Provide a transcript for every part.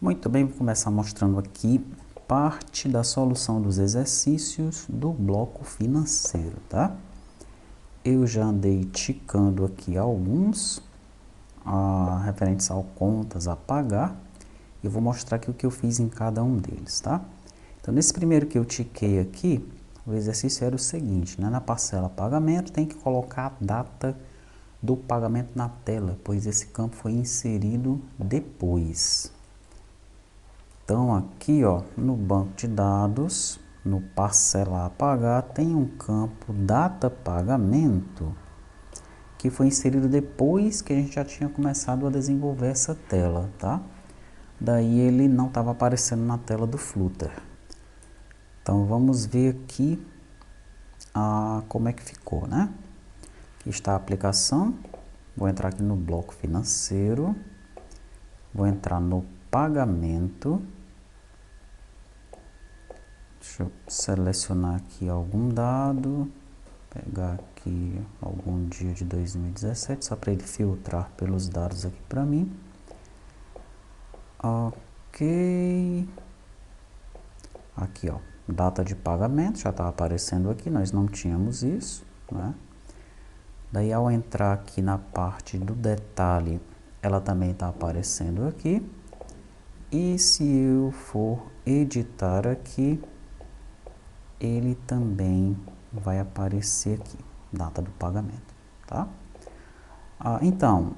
Muito bem, vou começar mostrando aqui parte da solução dos exercícios do bloco financeiro, tá? Eu já andei ticando aqui alguns referentes a contas a pagar. Eu vou mostrar aqui o que eu fiz em cada um deles, tá? Então, nesse primeiro que eu tiquei aqui, o exercício era o seguinte, né? Na parcela pagamento, tem que colocar a data do pagamento na tela, pois esse campo foi inserido depois. Então, aqui, ó, no banco de dados, no parcela a pagar, tem um campo data pagamento, que foi inserido depois que a gente já tinha começado a desenvolver essa tela, tá? Daí ele não estava aparecendo na tela do Flutter. Então, vamos ver aqui como é que ficou, né? Aqui está a aplicação. Vou entrar aqui no bloco financeiro. Vou entrar no pagamento. Deixa eu selecionar aqui algum dado. Pegar aqui algum dia de 2017, só para ele filtrar pelos dados aqui para mim. Ok. Aqui, ó, data de pagamento, já está aparecendo aqui, nós não tínhamos isso, né? Daí, ao entrar aqui na parte do detalhe, ela também está aparecendo aqui. E se eu for editar aqui, ele também vai aparecer aqui, data do pagamento, tá? Então,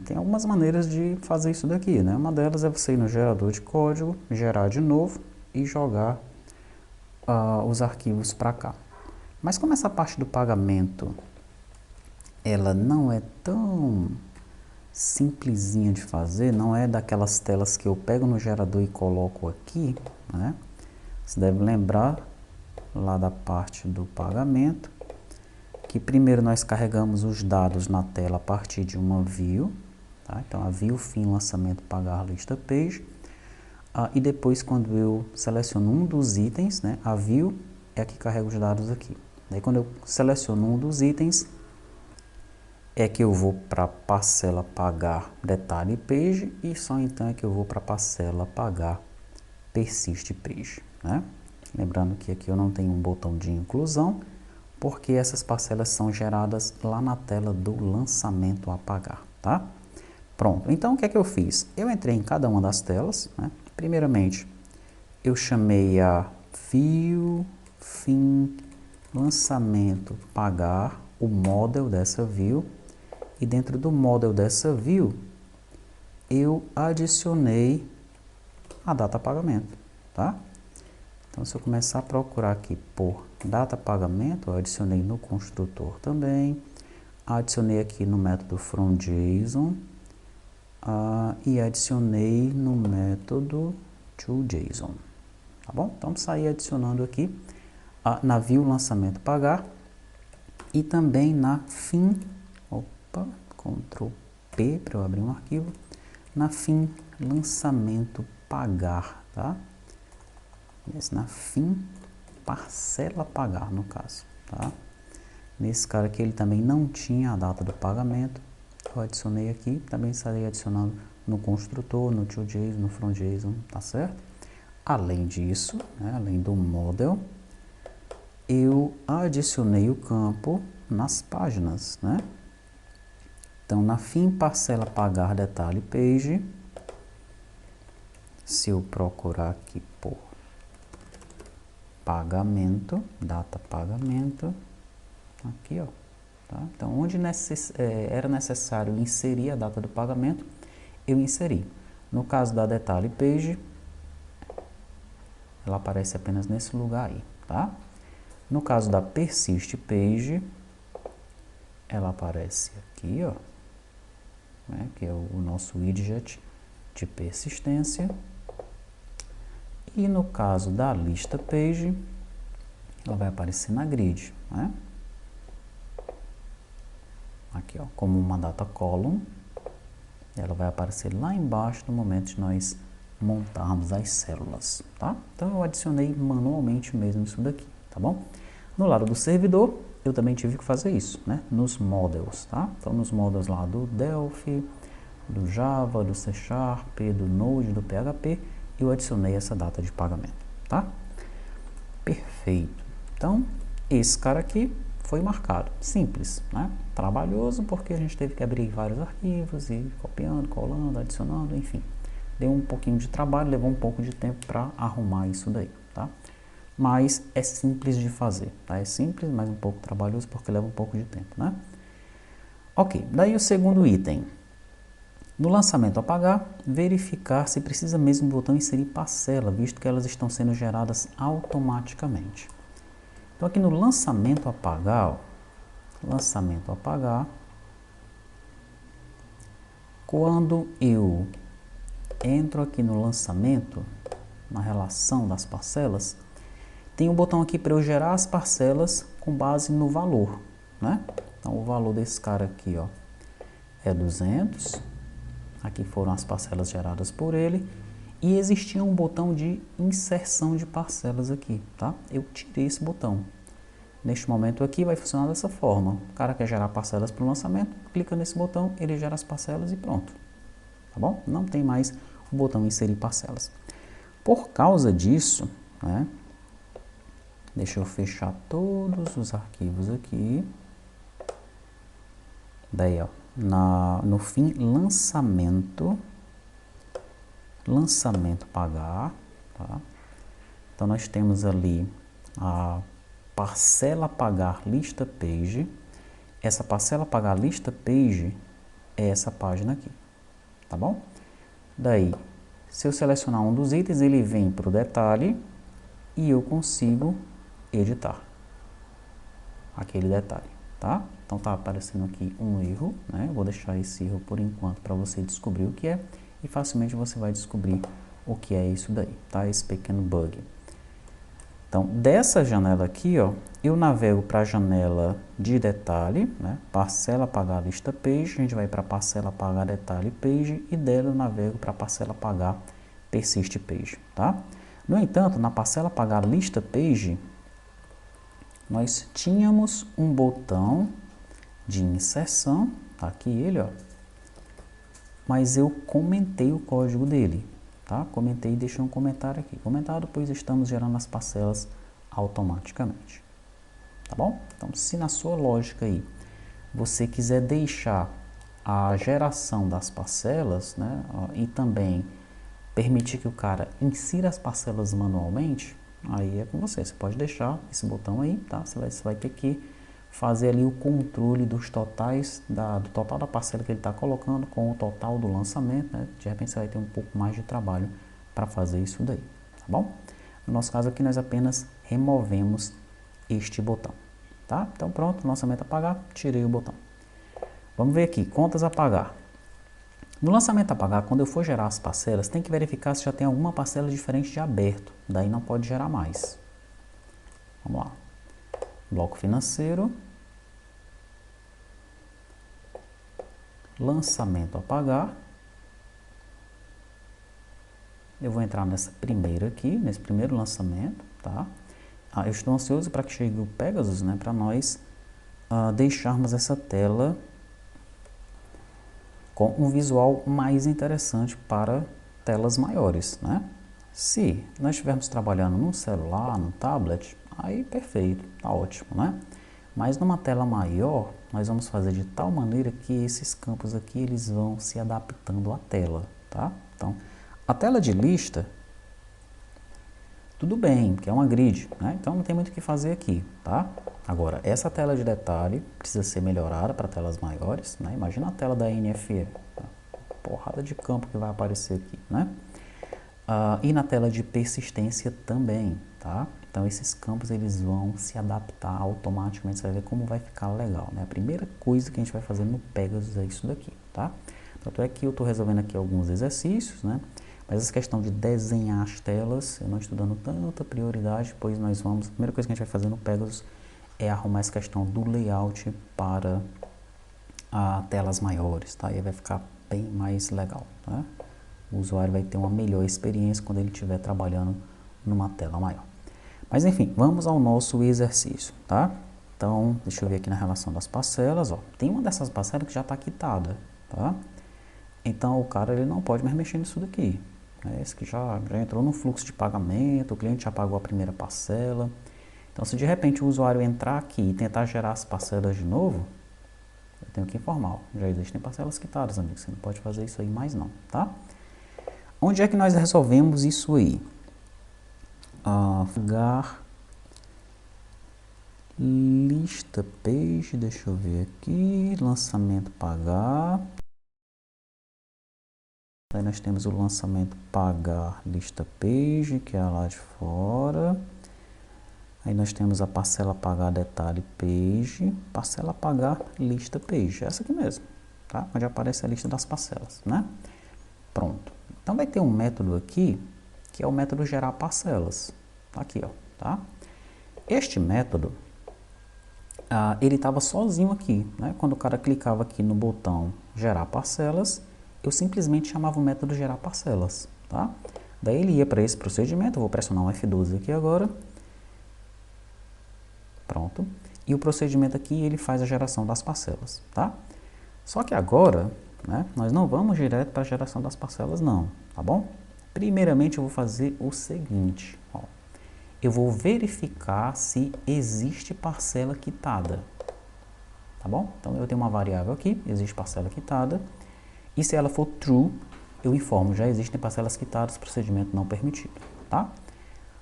tem algumas maneiras de fazer isso daqui, né? Uma delas é você ir no gerador de código, gerar de novo e jogar os arquivos para cá. Mas como essa parte do pagamento, ela não é tão simplesinha de fazer, não é daquelas telas que eu pego no gerador e coloco aqui, né? Você deve lembrar lá da parte do pagamento, que primeiro nós carregamos os dados na tela a partir de uma view, tá? Então a view fim lançamento pagar lista page, e depois quando eu seleciono um dos itens, né, a view é a que carrega os dados aqui. Daí quando eu seleciono um dos itens, é que eu vou para a parcela pagar detalhe page, e só então é que eu vou para a parcela pagar persist page, né? Lembrando que aqui eu não tenho um botão de inclusão, porque essas parcelas são geradas lá na tela do lançamento a pagar, tá? Pronto, então o que é que eu fiz? Eu entrei em cada uma das telas, né? Primeiramente, eu chamei a view, fim, lançamento, pagar, o model dessa view, e dentro do model dessa view, eu adicionei a data pagamento, tá? Então, se eu começar a procurar aqui por data pagamento, eu adicionei no construtor também, adicionei aqui no método fromJSON e adicionei no método toJSON, tá bom? Então, saí adicionando aqui na view lançamento pagar e também na fim, Ctrl P para eu abrir um arquivo, na fim lançamento pagar, tá? Na fim parcela pagar, no caso, tá? Nesse cara aqui ele também não tinha a data do pagamento, eu adicionei aqui, também estarei adicionando no construtor, no toJSON, no fromJSON, tá certo? Além disso, né, além do model, eu adicionei o campo nas páginas, né? Então, na fim parcela pagar detalhe page, se eu procurar aqui por pagamento, data pagamento, aqui, ó, tá? Então, onde era necessário inserir a data do pagamento, eu inseri. No caso da detalhe page, ela aparece apenas nesse lugar aí, tá? No caso da persist page, ela aparece aqui, ó, né, que é o nosso widget de persistência. E no caso da lista page, ela vai aparecer na grid, né? Aqui, ó, como uma data column, ela vai aparecer lá embaixo no momento de nós montarmos as células, tá? Então eu adicionei manualmente mesmo isso daqui, tá bom? No lado do servidor, eu também tive que fazer isso, né? Nos models, tá? Então nos models lá do Delphi, do Java, do C Sharp, do Node, do PHP, eu adicionei essa data de pagamento, tá? Perfeito. Então, esse cara aqui foi marcado. Simples, né? Trabalhoso porque a gente teve que abrir vários arquivos e copiando, colando, adicionando, enfim. Deu um pouquinho de trabalho, levou um pouco de tempo para arrumar isso daí, tá? Mas é simples de fazer, tá? É simples, mas um pouco trabalhoso porque leva um pouco de tempo, né? Ok, daí o segundo item. No lançamento a pagar, verificar se precisa mesmo do botão inserir parcela, visto que elas estão sendo geradas automaticamente. Então aqui no lançamento a pagar, ó, lançamento a pagar, quando eu entro aqui no lançamento, na relação das parcelas, tem um botão aqui para eu gerar as parcelas com base no valor, né? Então o valor desse cara aqui, ó, é 200. Aqui foram as parcelas geradas por ele. E existia um botão de inserção de parcelas aqui, tá? Eu tirei esse botão. Neste momento aqui vai funcionar dessa forma. O cara quer gerar parcelas para o lançamento, clica nesse botão, ele gera as parcelas e pronto. Tá bom? Não tem mais o botão inserir parcelas. Por causa disso, né? Deixa eu fechar todos os arquivos aqui. Daí, ó, no fim, lançamento pagar, tá? Então nós temos ali a parcela pagar lista page. Essa parcela pagar lista page é essa página aqui, tá bom? Daí, se eu selecionar um dos itens, ele vem para o detalhe e eu consigo editar aquele detalhe, tá? Então tá aparecendo aqui um erro, né? Eu vou deixar esse erro por enquanto para você descobrir o que é e facilmente você vai descobrir o que é isso daí, tá? Esse pequeno bug. Então, dessa janela aqui, ó, eu navego para a janela de detalhe, né? Parcela pagar lista page, a gente vai para parcela pagar detalhe page e dela eu navego para parcela pagar persist page, tá? No entanto, na parcela pagar lista page, nós tínhamos um botão de inserção, tá aqui ele, ó, mas eu comentei o código dele, tá? Comentei e deixei um comentário aqui. Comentado, pois estamos gerando as parcelas automaticamente, tá bom? Então, se na sua lógica aí você quiser deixar a geração das parcelas, né, e também permitir que o cara insira as parcelas manualmente, aí é com você. Você pode deixar esse botão aí, tá? Você vai ter que fazer ali o controle dos totais, do total da parcela que ele está colocando com o total do lançamento, né? De repente você vai ter um pouco mais de trabalho para fazer isso daí, tá bom? No nosso caso aqui nós apenas removemos este botão, tá? Então pronto, lançamento a pagar, tirei o botão. Vamos ver aqui, contas a pagar. No lançamento a pagar, quando eu for gerar as parcelas, tem que verificar se já tem alguma parcela diferente de aberto, daí não pode gerar mais. Vamos lá. Bloco financeiro, lançamento a pagar. Eu vou entrar nessa primeira aqui, nesse primeiro lançamento, tá? Eu estou ansioso para que chegue o Pegasus, né? Para nós deixarmos essa tela com um visual mais interessante para telas maiores, né? Se nós estivermos trabalhando num celular, num tablet, aí perfeito, tá ótimo, né? Mas numa tela maior, nós vamos fazer de tal maneira que esses campos aqui, eles vão se adaptando à tela, tá? Então, a tela de lista, tudo bem, que é uma grid, né? Então não tem muito o que fazer aqui, tá? Agora, essa tela de detalhe precisa ser melhorada para telas maiores, né? Imagina a tela da NFE, tá? Porrada de campo que vai aparecer aqui, né? E na tela de persistência também, tá? Então esses campos eles vão se adaptar automaticamente, você vai ver como vai ficar legal, né? A primeira coisa que a gente vai fazer no Pegasus é isso daqui, tá? Tanto é que eu estou resolvendo aqui alguns exercícios, né? Mas essa questão de desenhar as telas, eu não estou dando tanta prioridade, pois nós vamos, a primeira coisa que a gente vai fazer no Pegasus é arrumar essa questão do layout para telas maiores, tá? E aí vai ficar bem mais legal, tá? O usuário vai ter uma melhor experiência quando ele estiver trabalhando numa tela maior. Mas enfim, vamos ao nosso exercício, tá? Então, deixa eu ver aqui na relação das parcelas, ó. Tem uma dessas parcelas que já está quitada, tá? Então o cara ele não pode mais mexer nisso daqui. Esse que já entrou no fluxo de pagamento, o cliente já pagou a primeira parcela. Então se de repente o usuário entrar aqui e tentar gerar as parcelas de novo, eu tenho que informar, já existem parcelas quitadas, amigo, você não pode fazer isso aí mais não, tá? Onde é que nós resolvemos isso aí? Lugar, lista page, deixa eu ver aqui, lançamento pagar. Aí nós temos o lançamento pagar lista page, que é lá de fora. Aí nós temos a parcela pagar detalhe page, parcela pagar lista page, essa aqui mesmo, tá? Onde aparece a lista das parcelas, né? Pronto. Então vai ter um método aqui, que é o método gerar parcelas. Aqui, ó, tá? Este método, ele estava sozinho aqui, né? Quando o cara clicava aqui no botão gerar parcelas, eu simplesmente chamava o método gerar parcelas, tá? Daí ele ia para esse procedimento, eu vou pressionar um F12 aqui agora. Pronto. E o procedimento aqui, ele faz a geração das parcelas, tá? Só que agora, né, nós não vamos direto para a geração das parcelas não, tá bom? Primeiramente eu vou fazer o seguinte, ó. Eu vou verificar se existe parcela quitada, tá bom? Então eu tenho uma variável aqui, existe parcela quitada, e se ela for true, eu informo, já existem parcelas quitadas, procedimento não permitido, tá?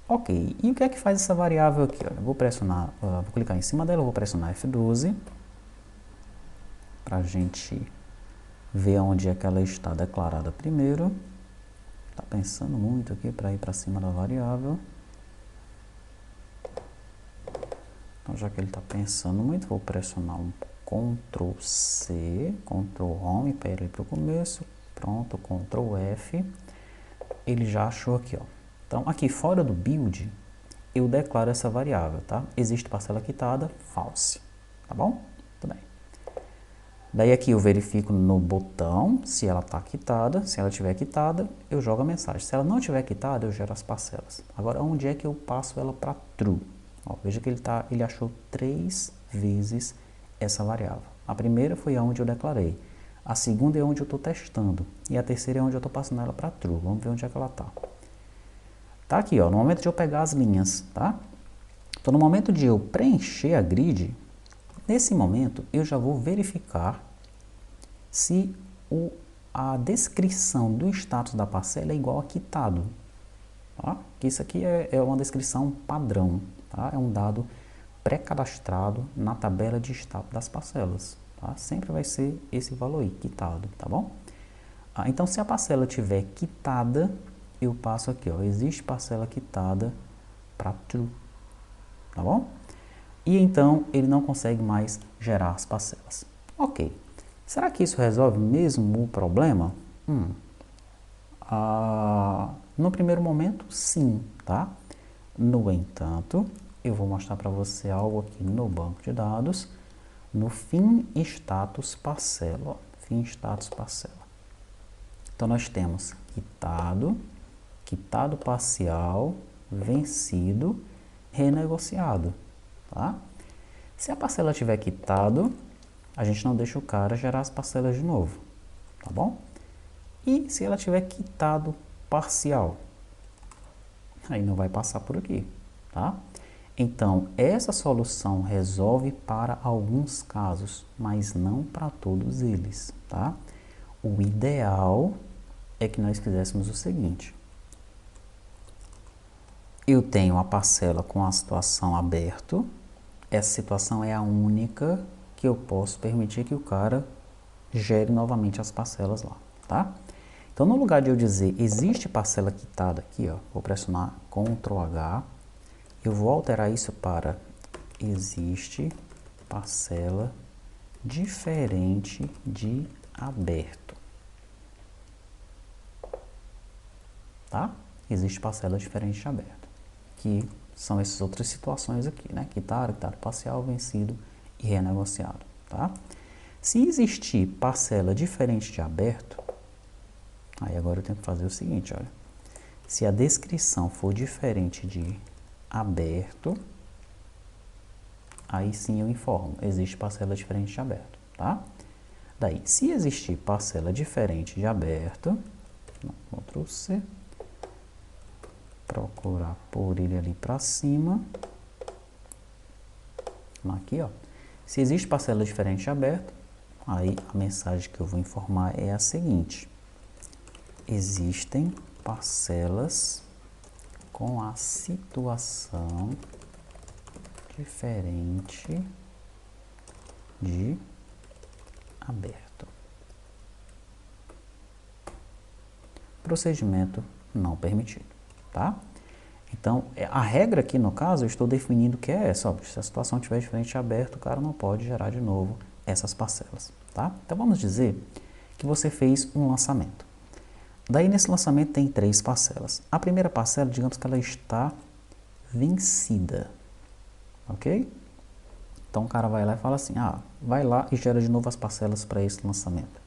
Ok, e o que é que faz essa variável aqui? Olha, vou pressionar, vou clicar em cima dela, vou pressionar F12 para a gente ver onde é que ela está declarada primeiro. Está pensando muito aqui para ir para cima da variável. Então, já que ele está pensando muito, vou pressionar um Ctrl C, Ctrl Home para ir para o começo. Pronto, Ctrl F. Ele já achou aqui, ó. Então, aqui fora do build, eu declaro essa variável, tá? Existe parcela quitada, false, tá bom? Muito bem. Daí aqui eu verifico no botão se ela está quitada. Se ela estiver quitada, eu jogo a mensagem. Se ela não estiver quitada, eu gero as parcelas. Agora, onde é que eu passo ela para true? Ó, veja que ele achou 3 vezes essa variável. A primeira foi aonde eu declarei. A segunda é onde eu estou testando. E a terceira é onde eu estou passando ela para true. Vamos ver onde é que ela está. Tá aqui, ó, no momento de eu pegar as linhas, tá? Então, no momento de eu preencher a grid, nesse momento eu já vou verificar se a descrição do status da parcela é igual a quitado. Tá? Que isso aqui é uma descrição padrão, tá? É um dado pré-cadastrado na tabela de status das parcelas. Tá? Sempre vai ser esse valor aí, quitado, tá bom? Então, se a parcela tiver quitada, eu passo aqui, ó, existe parcela quitada para true, tá bom? E então ele não consegue mais gerar as parcelas. Ok, será que isso resolve mesmo o problema? No primeiro momento, sim, tá? No entanto, eu vou mostrar para você algo aqui no banco de dados, no fim status parcela, ó, fim status parcela. Então nós temos quitado, quitado parcial, vencido, renegociado, tá? Se a parcela tiver quitado, a gente não deixa o cara gerar as parcelas de novo, tá bom? E se ela tiver quitado parcial, aí não vai passar por aqui, tá? Então, essa solução resolve para alguns casos, mas não para todos eles, tá? O ideal é que nós fizéssemos o seguinte. Eu tenho a parcela com a situação aberto. Essa situação é a única que eu posso permitir que o cara gere novamente as parcelas lá, tá? Então, no lugar de eu dizer existe parcela quitada aqui, ó, vou pressionar Ctrl H, eu vou alterar isso para existe parcela diferente de aberto, tá? Existe parcela diferente de aberto, que são essas outras situações aqui, né? Quitado, quitado parcial, vencido e renegociado, tá? Se existir parcela diferente de aberto, aí agora eu tenho que fazer o seguinte, olha. Se a descrição for diferente de aberto, aí sim eu informo, existe parcela diferente de aberto, tá? Daí, se existir parcela diferente de aberto, Ctrl C, procurar por ele ali para cima, aqui ó, se existe parcela diferente de aberto, aí a mensagem que eu vou informar é a seguinte: existem parcelas com a situação diferente de aberto. Procedimento não permitido, tá? Então, a regra aqui no caso, eu estou definindo que é essa, ó, se a situação estiver diferente de aberto, o cara não pode gerar de novo essas parcelas, tá? Então, vamos dizer que você fez um lançamento. Daí, nesse lançamento tem 3 parcelas. A primeira parcela, digamos que ela está vencida, ok? Então, o cara vai lá e fala assim, vai lá e gera de novo as parcelas para esse lançamento.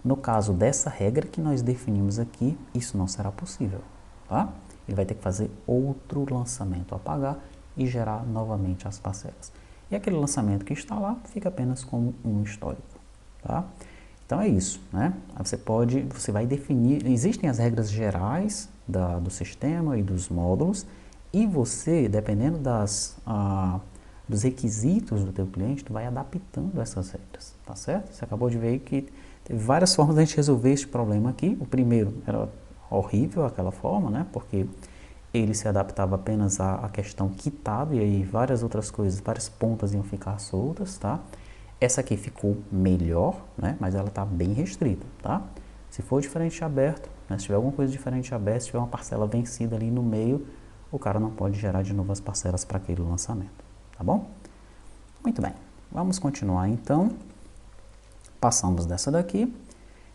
No caso dessa regra que nós definimos aqui, isso não será possível, tá? Ele vai ter que fazer outro lançamento a pagar e gerar novamente as parcelas. E aquele lançamento que está lá fica apenas como um histórico, tá? Então é isso, né? Você vai definir, existem as regras gerais do sistema e dos módulos, e você, dependendo dos requisitos do teu cliente, tu vai adaptando essas regras, tá certo? Você acabou de ver que teve várias formas de a gente resolver esse problema aqui. O primeiro era horrível aquela forma, né? Porque ele se adaptava apenas à questão quitada, e aí várias outras coisas, várias pontas iam ficar soltas, tá? Essa aqui ficou melhor, né? Mas ela está bem restrita, tá? Se for diferente de aberto, né? Se tiver alguma coisa diferente de aberto, se tiver uma parcela vencida ali no meio, o cara não pode gerar de novo as parcelas para aquele lançamento, tá bom? Muito bem, vamos continuar então. Passamos dessa daqui,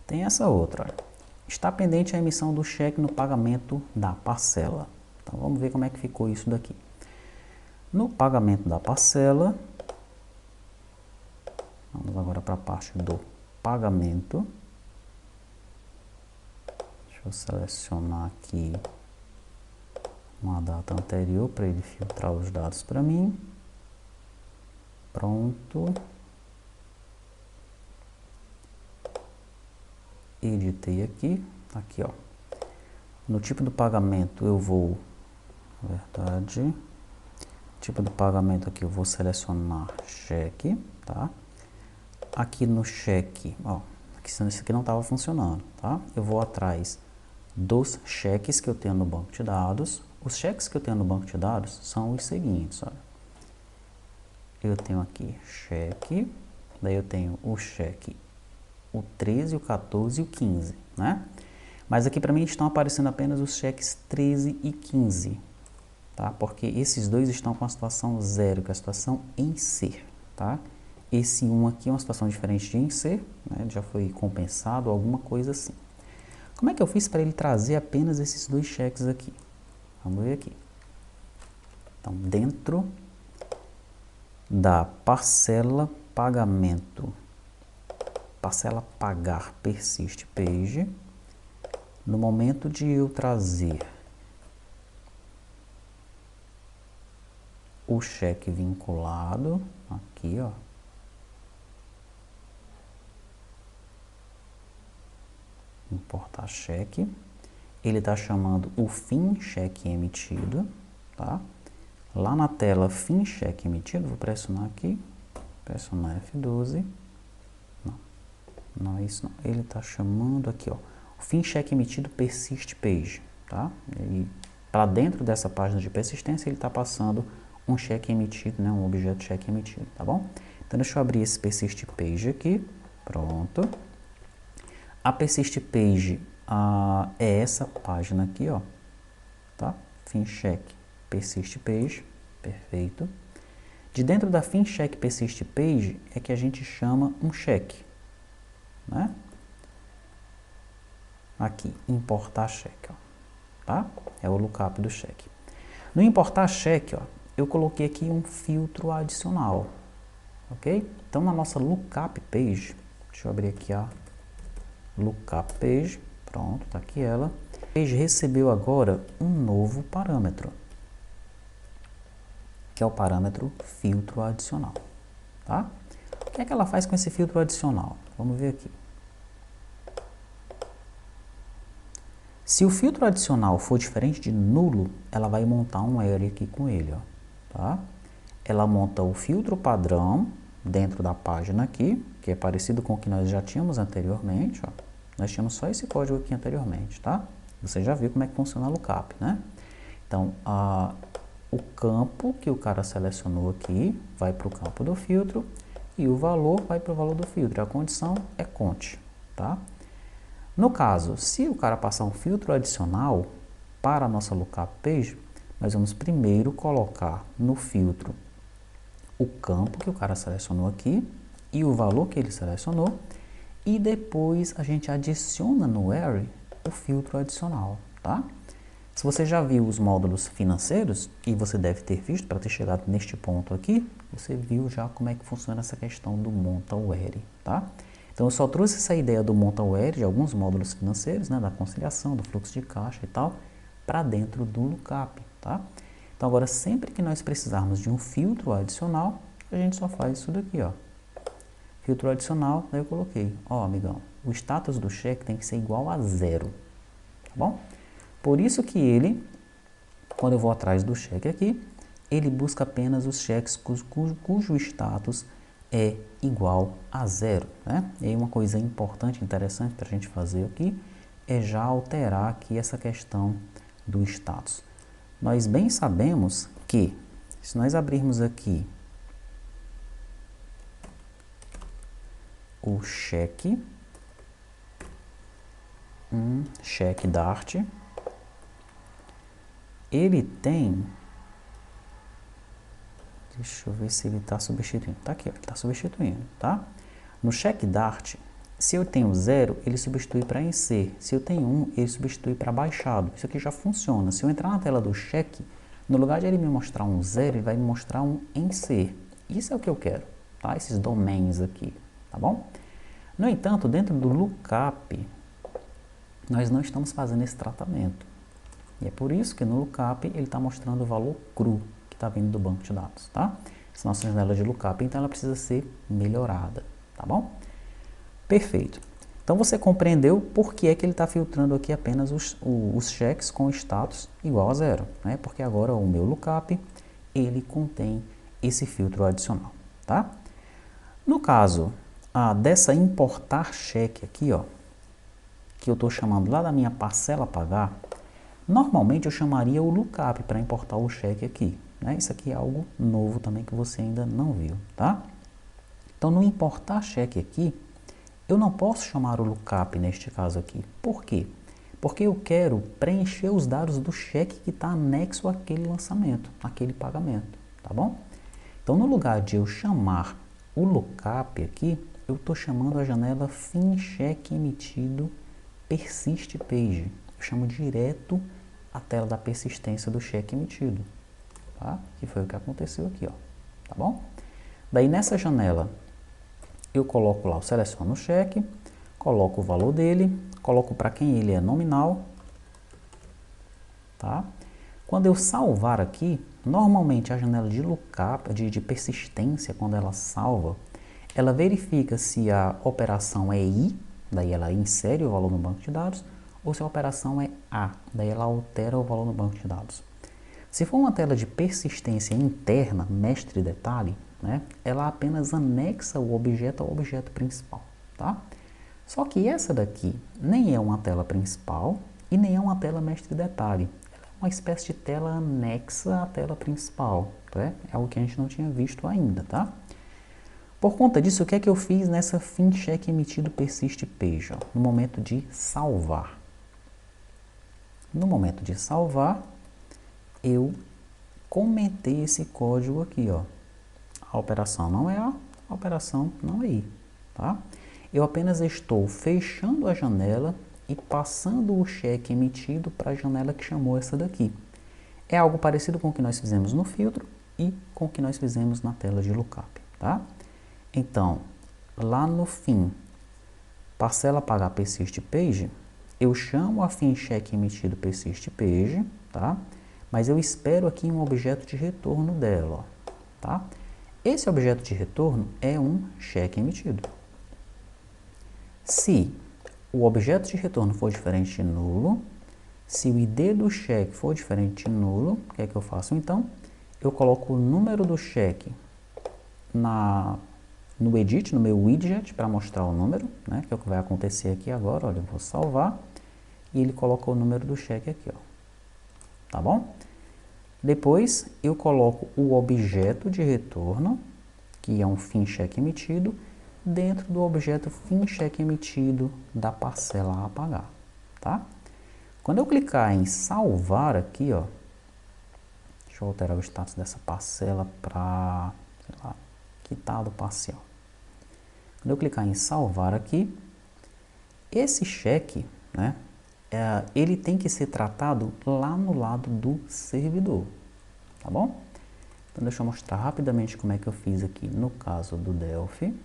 tem essa outra, olha. Está pendente a emissão do cheque no pagamento da parcela. Então, vamos ver como é que ficou isso daqui. No pagamento da parcela, vamos agora para a parte do pagamento. Deixa eu selecionar aqui uma data anterior para ele filtrar os dados para mim. Pronto. Editei aqui, ó. No tipo do pagamento eu vou, tipo do pagamento aqui eu vou selecionar cheque, tá? Aqui no cheque, ó, isso aqui não estava funcionando, tá? Eu vou atrás dos cheques que eu tenho no banco de dados. Os cheques que eu tenho no banco de dados são os seguintes, olha. Eu tenho aqui cheque, daí eu tenho o cheque o 13, o 14 e o 15, né? Mas aqui para mim estão aparecendo apenas os cheques 13 e 15, tá? Porque esses dois estão com a situação 0, que é a situação em ser, tá? Esse 1 aqui é uma situação diferente de em ser, né? Já foi compensado, alguma coisa assim. Como é que eu fiz para ele trazer apenas esses 2 cheques aqui? Vamos ver aqui. Então, dentro da parcela pagamento, parcela pagar persist page, no momento de eu trazer o cheque vinculado, aqui ó, importar cheque, ele está chamando o fim cheque emitido, tá? Lá na tela fim cheque emitido, vou pressionar aqui, pressionar F12, não é isso não, ele está chamando aqui ó, o fim cheque emitido persist page, tá? E para dentro dessa página de persistência ele está passando um cheque emitido, né? Um objeto cheque emitido, tá bom? Então deixa eu abrir esse persist page aqui, pronto. A persist page é essa página aqui, ó, tá? Fim cheque persist page, perfeito. De dentro da fim cheque persist page é que a gente chama um cheque, né? Aqui, importar cheque, ó, tá? É o lookup do cheque. No importar cheque, ó, eu coloquei aqui um filtro adicional, ok? Então, na nossa lookup page, deixa eu abrir aqui a lookup page, pronto, tá aqui ela. A page recebeu agora um novo parâmetro, que é o parâmetro filtro adicional, tá? que é que ela faz com esse filtro adicional? Vamos ver aqui. Se o filtro adicional for diferente de nulo, ela vai montar um array aqui com ele, ó, tá? Ela monta o filtro padrão dentro da página aqui, que é parecido com o que nós já tínhamos anteriormente, ó. Nós tínhamos só esse código aqui anteriormente, tá? Você já viu como é que funciona o lookup, né? Então, o campo que o cara selecionou aqui vai para o campo do filtro e o valor vai para o valor do filtro. A condição é conte, tá? No caso, se o cara passar um filtro adicional para a nossa lookup page, nós vamos primeiro colocar no filtro o campo que o cara selecionou aqui e o valor que ele selecionou, e depois a gente adiciona no array o filtro adicional, tá? Se você já viu os módulos financeiros, e você deve ter visto para ter chegado neste ponto aqui, você viu já como é que funciona essa questão do monta o array, tá? Então eu só trouxe essa ideia do monta o array de alguns módulos financeiros, né, da conciliação, do fluxo de caixa e tal, para dentro do lookup, tá? Então agora sempre que nós precisarmos de um filtro adicional, a gente só faz isso daqui, ó. Filtro adicional, daí eu coloquei, ó, amigão, o status do cheque tem que ser igual a 0, tá bom? Por isso que ele, quando eu vou atrás do cheque aqui, ele busca apenas os cheques cujo status é igual a 0, né? E aí uma coisa importante, interessante para a gente fazer aqui, é já alterar aqui essa questão do status. Nós bem sabemos que, se nós abrirmos aqui o cheque, cheque Dart, ele tem, deixa eu ver se ele está substituindo, tá aqui, ó, ele está substituindo, tá? No cheque Dart, se eu tenho 0, ele substitui para em ser, se eu tenho 1, ele substitui para baixado, isso aqui já funciona. Se eu entrar na tela do cheque, no lugar de ele me mostrar um 0, ele vai me mostrar um em ser, isso é o que eu quero, tá? Esses domains aqui, tá bom? No entanto, dentro do lookup, nós não estamos fazendo esse tratamento. E é por isso que no lookup ele está mostrando o valor cru que está vindo do banco de dados, tá? Essa nossa janela de lookup, então ela precisa ser melhorada, tá bom? Perfeito. Então você compreendeu por que é que ele está filtrando aqui apenas os cheques com status igual a 0, né? Porque agora o meu lookup, ele contém esse filtro adicional, tá? No caso dessa importar cheque aqui, ó, que eu estou chamando lá da minha parcela a pagar, normalmente eu chamaria o lookup para importar o cheque aqui, né? Isso aqui é algo novo também que você ainda não viu, tá? Então no importar cheque aqui, eu não posso chamar o lookup neste caso aqui. Por quê? Porque eu quero preencher os dados do cheque que está anexo àquele lançamento, àquele pagamento, tá bom? Então no lugar de eu chamar o lookup aqui, eu estou chamando a janela fim cheque emitido persist page. Eu chamo direto a tela da persistência do cheque emitido, tá? Que foi o que aconteceu aqui, ó, tá bom? Daí nessa janela eu coloco lá, eu seleciono o cheque, coloco o valor dele, coloco para quem ele é nominal, tá? Quando eu salvar aqui, normalmente a janela de lookup, de persistência, quando ela salva, ela verifica se a operação é I, daí ela insere o valor no banco de dados, ou se a operação é A, daí ela altera o valor no banco de dados. Se for uma tela de persistência interna, mestre detalhe, né, ela apenas anexa o objeto ao objeto principal, tá? Só que essa daqui nem é uma tela principal e nem é uma tela mestre detalhe. Ela é uma espécie de tela anexa à tela principal, tá? É algo que a gente não tinha visto ainda, tá? Por conta disso, o que é que eu fiz nessa fim cheque emitido persist page, ó, no momento de salvar? No momento de salvar, eu comentei esse código aqui, ó. A operação não é A, a operação não é I, tá? Eu apenas estou fechando a janela e passando o cheque emitido para a janela que chamou essa daqui. É algo parecido com o que nós fizemos no filtro e com o que nós fizemos na tela de lookup, tá? Então, lá no fim, parcela pagar persist page, eu chamo a fim cheque emitido persist page, tá? Mas eu espero aqui um objeto de retorno dela, ó, tá? esse objeto de retorno é um cheque emitido. Se o objeto de retorno for diferente de nulo, se o ID do cheque for diferente de nulo, o que é que eu faço então? Eu coloco o número do cheque no edit, no meu widget, para mostrar o número, né, que é o que vai acontecer aqui agora. Olha, eu vou salvar e ele coloca o número do cheque aqui, ó. Tá bom? Depois eu coloco o objeto de retorno, que é um fim cheque emitido, dentro do objeto fim cheque emitido da parcela a pagar, tá? Quando eu clicar em salvar aqui, ó, deixa eu alterar o status dessa parcela para, sei lá, quitado parcial. Quando eu clicar em salvar aqui, esse cheque, né, ele tem que ser tratado lá no lado do servidor, tá bom? Então deixa eu mostrar rapidamente como é que eu fiz aqui no caso do Delphi,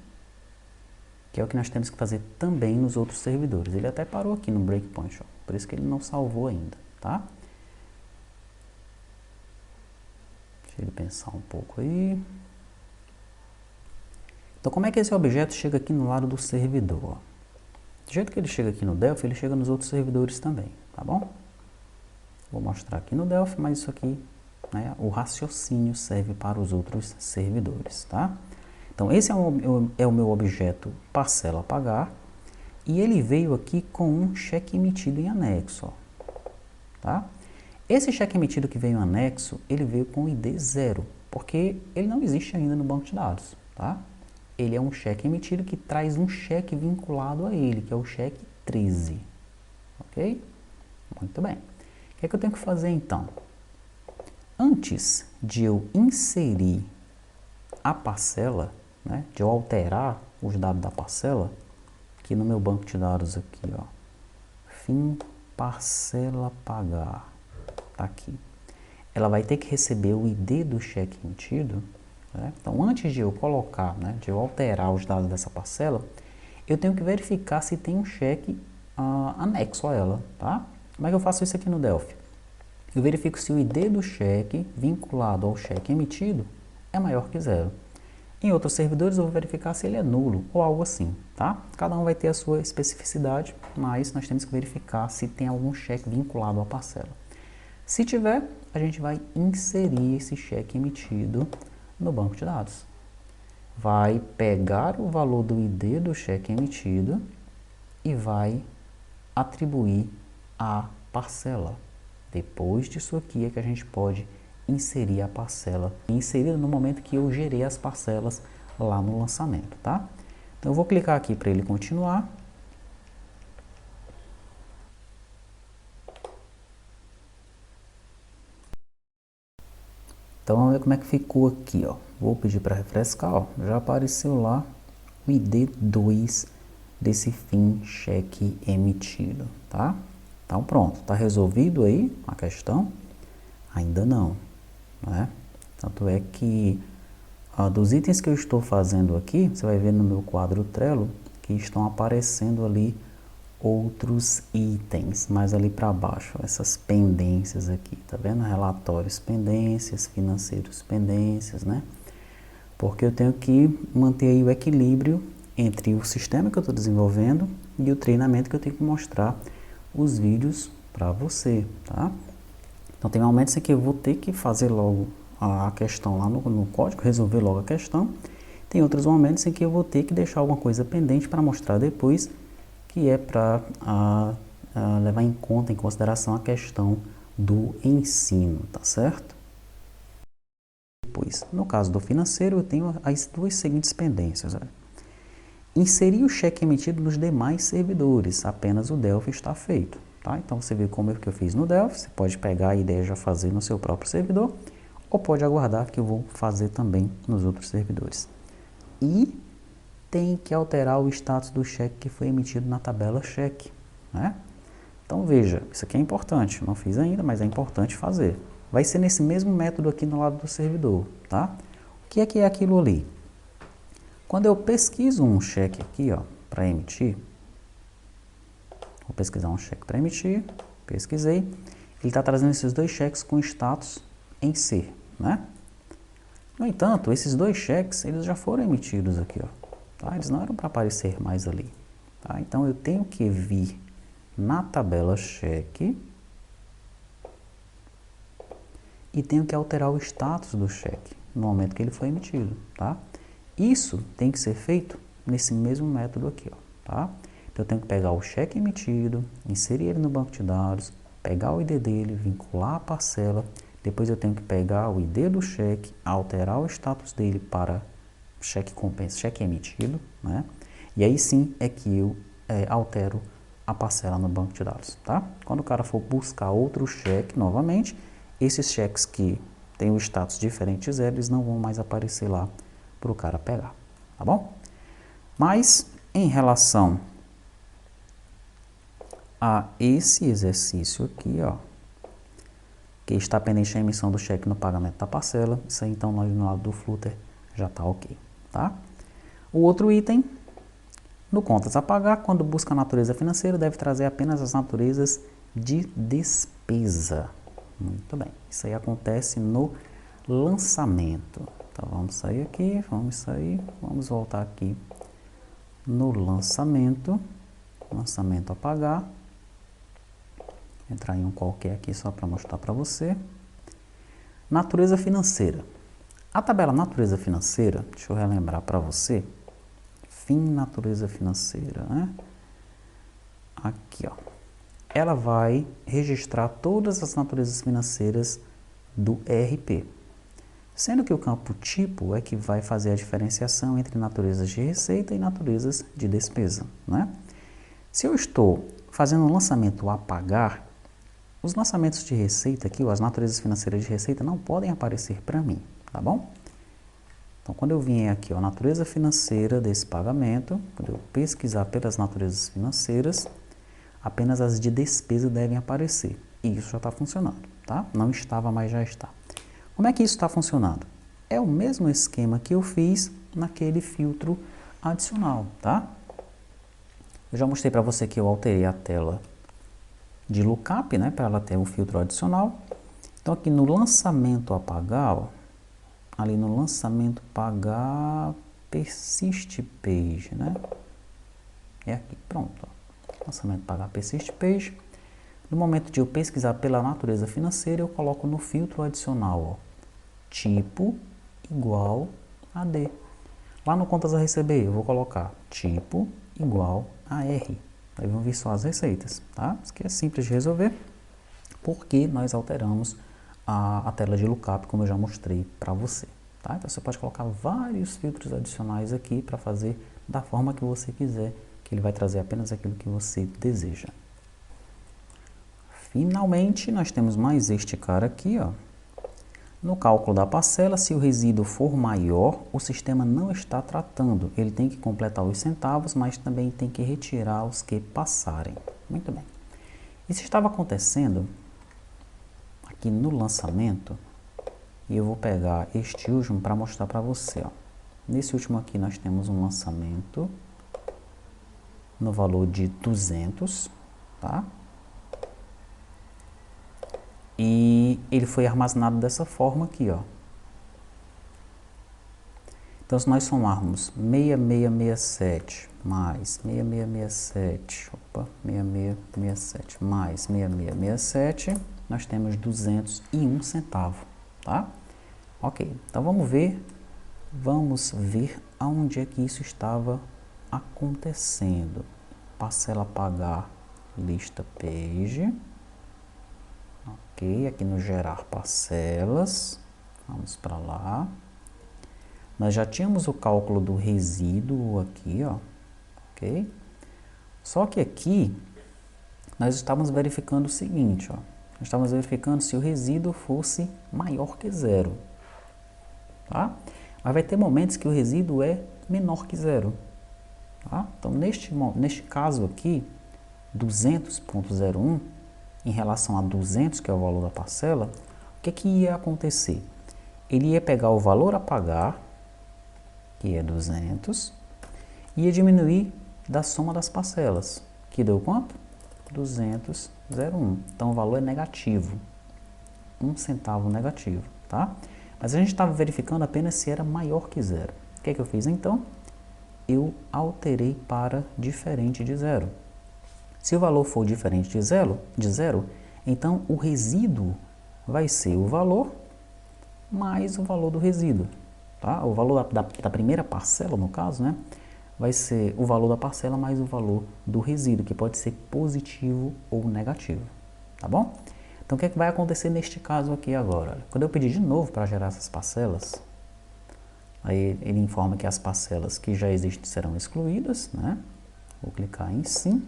que é o que nós temos que fazer também nos outros servidores. Ele até parou aqui no breakpoint, ó, por isso que ele não salvou ainda, tá? Deixa ele pensar um pouco aí. Então, como é que esse objeto chega aqui no lado do servidor? Do jeito que ele chega aqui no Delphi, ele chega nos outros servidores também, tá bom? Vou mostrar aqui no Delphi, mas isso aqui, né, o raciocínio serve para os outros servidores, tá? Então, esse é o meu objeto parcela a pagar, e ele veio aqui com um cheque emitido em anexo, ó, tá? Esse cheque emitido que veio em anexo, ele veio com o ID 0, porque ele não existe ainda no banco de dados, tá? Ele é um cheque emitido que traz um cheque vinculado a ele, que é o cheque 13, ok? Muito bem. O que é que eu tenho que fazer então? Antes de eu inserir a parcela, né, de eu alterar os dados da parcela, aqui no meu banco de dados aqui, ó, fim parcela pagar, tá aqui. Ela vai ter que receber o ID do cheque emitido, né? Então, antes de eu colocar, né, de eu alterar os dados dessa parcela, eu tenho que verificar se tem um cheque anexo a ela, tá? Como é que eu faço isso aqui no Delphi? Eu verifico se o ID do cheque vinculado ao cheque emitido é maior que 0. Em outros servidores eu vou verificar se ele é nulo ou algo assim, tá? Cada um vai ter a sua especificidade, mas nós temos que verificar se tem algum cheque vinculado à parcela. Se tiver, a gente vai inserir esse cheque emitido no banco de dados. Vai pegar o valor do ID do cheque emitido e vai atribuir a parcela. Depois disso aqui é que a gente pode inserir a parcela, inserida no momento que eu gerei as parcelas lá no lançamento, tá? Então eu vou clicar aqui para ele continuar. Então vamos ver como é que ficou aqui, ó. Vou pedir para refrescar, ó. Já apareceu lá o ID 2 desse fim cheque emitido, tá? Então pronto, tá resolvido aí a questão? Ainda não, né? Tanto é que dos itens que eu estou fazendo aqui, você vai ver no meu quadro Trello que estão aparecendo ali outros itens, mais ali para baixo, essas pendências aqui, tá vendo? Relatórios pendências, financeiros pendências, né? Porque eu tenho que manter aí o equilíbrio entre o sistema que eu estou desenvolvendo e o treinamento que eu tenho que mostrar os vídeos para você, tá? Então tem momentos em que eu vou ter que fazer logo a questão lá no código, resolver logo a questão. Tem outros momentos em que eu vou ter que deixar alguma coisa pendente para mostrar depois, que é para levar em conta, em consideração a questão do ensino, tá certo? Depois, no caso do financeiro, eu tenho as duas seguintes pendências. Olha. Inserir o cheque emitido nos demais servidores, apenas o Delphi está feito. Tá? Então, você vê como é que eu fiz no Delphi, você pode pegar a ideia e já fazer no seu próprio servidor, ou pode aguardar que eu vou fazer também nos outros servidores. E tem que alterar o status do cheque que foi emitido na tabela cheque, né? Então veja, isso aqui é importante, não fiz ainda, mas é importante fazer. Vai ser nesse mesmo método aqui no lado do servidor, tá? O que é aquilo ali? Quando eu pesquiso um cheque aqui, ó, para emitir, vou pesquisar um cheque para emitir, pesquisei, ele está trazendo esses dois cheques com status em C, né? No entanto, esses dois cheques, eles já foram emitidos aqui, ó, tá? Eles não eram para aparecer mais ali, tá? Então, eu tenho que vir na tabela cheque e tenho que alterar o status do cheque no momento que ele foi emitido, tá? Isso tem que ser feito nesse mesmo método aqui, ó, tá? Então, eu tenho que pegar o cheque emitido, inserir ele no banco de dados, pegar o ID dele, vincular a parcela, depois eu tenho que pegar o ID do cheque, alterar o status dele para cheque compensa, cheque emitido, né? E aí sim é que eu altero a parcela no banco de dados, tá? Quando o cara for buscar outro cheque novamente, esses cheques que têm o status diferente de zero, eles não vão mais aparecer lá para o cara pegar, tá bom? Mas em relação a esse exercício aqui, ó, que está pendente a emissão do cheque no pagamento da parcela, isso aí então no lado do Flutter já está ok, tá? O outro item, no contas a pagar, quando busca a natureza financeira, deve trazer apenas as naturezas de despesa. Muito bem, isso aí acontece no lançamento. Então vamos sair aqui, vamos sair, vamos voltar aqui no lançamento, lançamento a pagar. Entrar em um qualquer aqui só para mostrar para você. Natureza financeira. A tabela natureza financeira, deixa eu relembrar para você. Fim natureza financeira, né? Aqui, ó. Ela vai registrar todas as naturezas financeiras do ERP. Sendo que o campo tipo é que vai fazer a diferenciação entre naturezas de receita e naturezas de despesa, né? Se eu estou fazendo um lançamento a pagar, os lançamentos de receita aqui, ou as naturezas financeiras de receita, não podem aparecer para mim, tá bom? Então, quando eu vier aqui, ó, a natureza financeira desse pagamento, quando eu pesquisar pelas naturezas financeiras, apenas as de despesa devem aparecer. E isso já está funcionando, tá? Não estava, mas já está. Como é que isso está funcionando? É o mesmo esquema que eu fiz naquele filtro adicional, tá? Eu já mostrei para você que eu alterei a tela de lookup, né, para ela ter um filtro adicional. Então, aqui no lançamento a pagar, ó, ali no lançamento pagar persist page, né? É aqui, pronto. Ó. Lançamento pagar persist page. No momento de eu pesquisar pela natureza financeira, eu coloco no filtro adicional, ó, tipo igual a D. Lá no contas a receber, eu vou colocar tipo igual a R. Aí vão vir só as receitas, tá? Isso aqui é simples de resolver, porque nós alteramos a tela de lookup, como eu já mostrei para você, tá? Então você pode colocar vários filtros adicionais aqui para fazer da forma que você quiser, que ele vai trazer apenas aquilo que você deseja. Finalmente, nós temos mais este cara aqui, ó. No cálculo da parcela, se o resíduo for maior, o sistema não está tratando. Ele tem que completar os centavos, mas também tem que retirar os que passarem. Muito bem. Isso estava acontecendo aqui no lançamento. E eu vou pegar este último para mostrar para você, ó. Nesse último aqui nós temos um lançamento no valor de 200, tá? E ele foi armazenado dessa forma aqui, ó. Então, se nós somarmos 6667 mais 6667, opa, 6667 mais 6667, nós temos 201 centavo, tá? Ok, então vamos ver aonde é que isso estava acontecendo. Parcela a pagar, lista page. Ok, aqui no gerar parcelas, vamos para lá. Nós já tínhamos o cálculo do resíduo aqui, ó, ok? Só que aqui, nós estávamos verificando o seguinte, ó. Nós estávamos verificando se o resíduo fosse maior que zero, tá? Mas vai ter momentos que o resíduo é menor que zero, tá? Então, neste caso aqui, 200.01, em relação a 200, que é o valor da parcela, o que ia acontecer? Ele ia pegar o valor a pagar, que é 200, e ia diminuir da soma das parcelas, que deu quanto? 200,01. Então, o valor é negativo, 1 centavo negativo, tá? Mas a gente estava verificando apenas se era maior que zero. O que é que eu fiz então? Eu alterei para diferente de zero. Se o valor for diferente de zero, então o resíduo vai ser o valor mais o valor do resíduo. Tá? O valor da primeira parcela, no caso, né, vai ser o valor da parcela mais o valor do resíduo, que pode ser positivo ou negativo. Tá bom? Então, o que é que vai acontecer neste caso aqui agora? Quando eu pedir de novo para gerar essas parcelas, aí ele informa que as parcelas que já existem serão excluídas, né? Vou clicar em sim.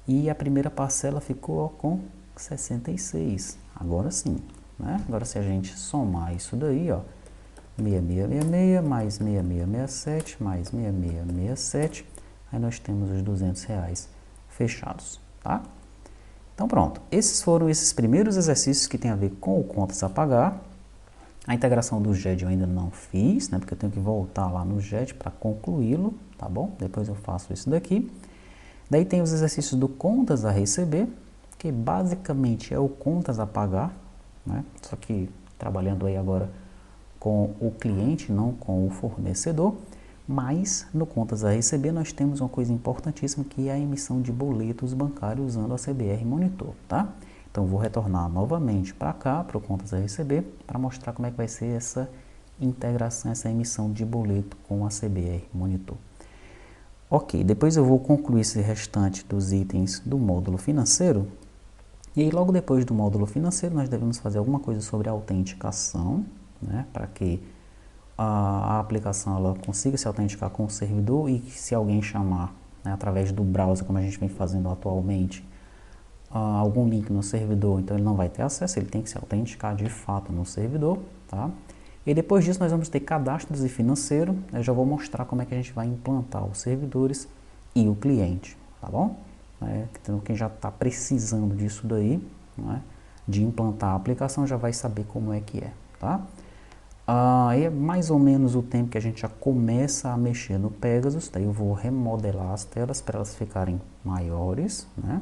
E a primeira parcela ficou ó, com 66. Agora sim, né? Agora se a gente somar isso daí, ó, 6666 mais 6667 mais 6667, aí nós temos os R$200 fechados, tá? Então pronto, esses foram esses primeiros exercícios que tem a ver com o contas a pagar. A integração do GED eu ainda não fiz, né, porque eu tenho que voltar lá no GED para concluí-lo, tá bom? Depois eu faço isso daqui. Daí tem os exercícios do contas a receber, que basicamente é o contas a pagar, né? Só que trabalhando aí agora com o cliente, não com o fornecedor. Mas no contas a receber nós temos uma coisa importantíssima que é a emissão de boletos bancários usando a CBR Monitor, tá? Então vou retornar novamente para cá, para o contas a receber, para mostrar como é que vai ser essa integração, essa emissão de boleto com a CBR Monitor. Ok, depois eu vou concluir esse restante dos itens do módulo financeiro. E aí logo depois do módulo financeiro nós devemos fazer alguma coisa sobre a autenticação, né? Para que a aplicação ela consiga se autenticar com o servidor e se alguém chamar, né, através do browser, como a gente vem fazendo atualmente, algum link no servidor, então ele não vai ter acesso, ele tem que se autenticar de fato no servidor, tá? E depois disso nós vamos ter cadastros e financeiro, eu já vou mostrar como é que a gente vai implantar os servidores e o cliente, tá bom? Então quem já está precisando disso daí, né, de implantar a aplicação, já vai saber como é que é, tá? É mais ou menos o tempo que a gente já começa a mexer no Pegasus, daí eu vou remodelar as telas para elas ficarem maiores, né?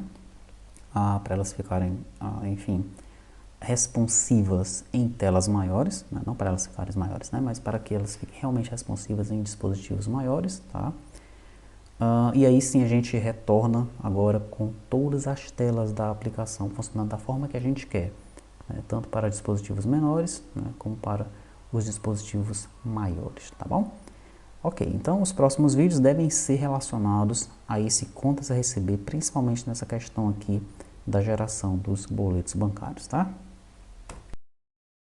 Para elas ficarem, enfim, responsivas em telas maiores, né? Não para elas ficarem maiores, né? Mas para que elas fiquem realmente responsivas em dispositivos maiores, tá? E aí sim a gente retorna agora com todas as telas da aplicação funcionando da forma que a gente quer, né? Tanto para dispositivos menores, né, como para os dispositivos maiores, tá bom? Ok, então os próximos vídeos devem ser relacionados a esse contas a receber, principalmente nessa questão aqui da geração dos boletos bancários, tá?